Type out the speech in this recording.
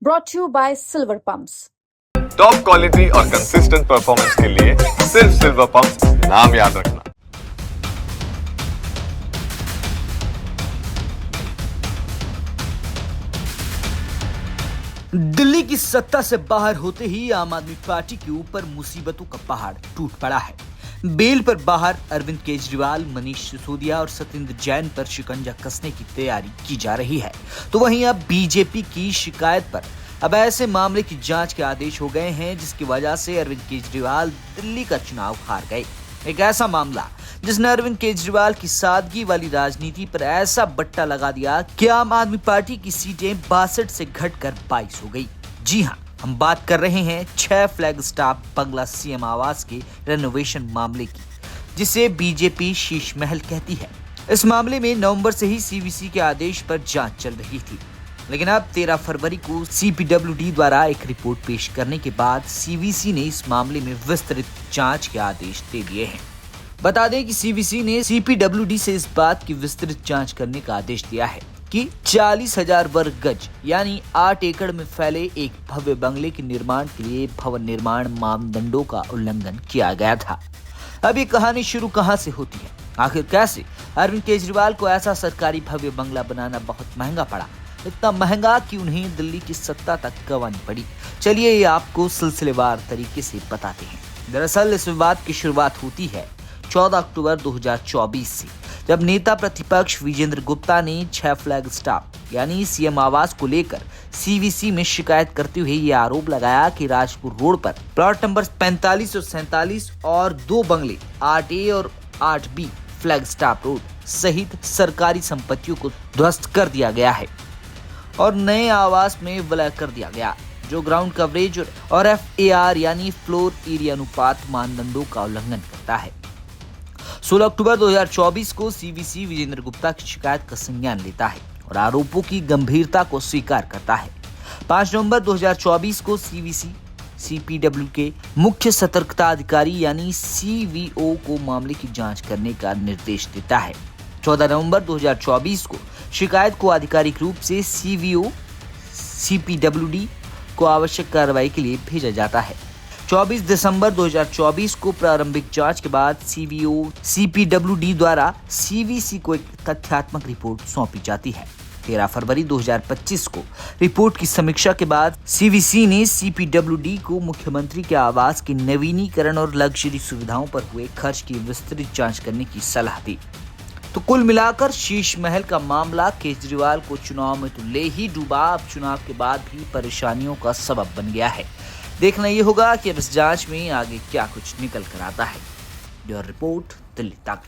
brought to you by Silver Pumps. Top quality और consistent performance के लिए सिर्फ सिल्वर पंप नाम याद रखना। दिल्ली की सत्ता से बाहर होते ही आम आदमी पार्टी के ऊपर मुसीबतों का पहाड़ टूट पड़ा है। बेल पर बाहर अरविंद केजरीवाल, मनीष सिसोदिया और सत्येंद्र जैन पर शिकंजा कसने की तैयारी की जा रही है। तो वहीं अब बीजेपी की शिकायत पर अब ऐसे मामले की जांच के आदेश हो गए हैं जिसकी वजह से अरविंद केजरीवाल दिल्ली का चुनाव हार गए। एक ऐसा मामला जिसने अरविंद केजरीवाल की सादगी वाली राजनीति पर ऐसा बट्टा लगा दिया कि आम आदमी पार्टी की सीटें 62 से घटकर 22 हो गई। जी हाँ, हम बात कर रहे हैं 6 फ्लैग स्टाफ बंगला सीएम आवास के रेनोवेशन मामले की, जिसे बीजेपी शीश महल कहती है। इस मामले में नवंबर से ही सीवीसी के आदेश पर जांच चल रही थी, लेकिन अब 13 फरवरी को सीपीडब्ल्यूडी द्वारा एक रिपोर्ट पेश करने के बाद सीवीसी ने इस मामले में विस्तृत जांच के आदेश दे दिए हैं। बता दें कि सीवीसी ने सीपीडब्ल्यूडी से इस बात की विस्तृत जांच करने का आदेश दिया है कि 40,000 वर्ग गज यानी 8 एकड़ में फैले एक भव्य बंगले के निर्माण के लिए भवन निर्माण मानदंडों का उल्लंघन किया गया था। अब ये कहानी शुरू कहां से होती है? आखिर कैसे अरविंद केजरीवाल को ऐसा सरकारी भव्य बंगला बनाना बहुत महंगा पड़ा, इतना महंगा कि उन्हें दिल्ली की सत्ता तक गंवानी पड़ी। चलिए ये आपको सिलसिलेवार तरीके से बताते हैं। दरअसल इस विवाद की शुरुआत होती है 14 अक्टूबर 2024 से, जब नेता प्रतिपक्ष विजेंद्र गुप्ता ने 6 फ्लैग स्टाफ यानी सीएम आवास को लेकर सीवीसी में शिकायत करते हुए ये आरोप लगाया कि राजपुर रोड पर प्लॉट नंबर 45 और 47 और 2 बंगले 8A और 8B फ्लैग स्टाफ रोड सहित सरकारी संपत्तियों को ध्वस्त कर दिया गया है और नए आवास में विलय कर दिया गया, जो ग्राउंड कवरेज और FAR यानी फ्लोर एरिया अनुपात मानदंडों का उल्लंघन करता है। 16 अक्टूबर 2024 को सीवीसी विजेंद्र गुप्ता की शिकायत का संज्ञान लेता है और आरोपों की गंभीरता को स्वीकार करता है। 5 नवंबर 2024 को सीवीसी सीपीडब्ल्यू के मुख्य सतर्कता अधिकारी यानी CVO को मामले की जांच करने का निर्देश देता है। 14 नवंबर 2024 को शिकायत को आधिकारिक रूप से CVO CPWD को आवश्यक कार्रवाई के लिए भेजा जाता है। 24 दिसंबर 2024 को प्रारंभिक जांच के बाद CVO CPWD द्वारा CVC को एक तथ्यात्मक रिपोर्ट सौंपी जाती है। 13 फरवरी 2025 को रिपोर्ट की समीक्षा के बाद CVC ने CPWD को मुख्यमंत्री के आवास के नवीनीकरण और लग्जरी सुविधाओं पर हुए खर्च की विस्तृत जांच करने की सलाह दी। तो कुल मिलाकर शीश महल का मामला केजरीवाल को चुनाव में तो ले ही डूबा, अब चुनाव के बाद भी परेशानियों का सबब बन गया है। देखना ये होगा कि अब इस जांच में आगे क्या कुछ निकल कर आता है। ब्यूरो रिपोर्ट, दिल्ली तक।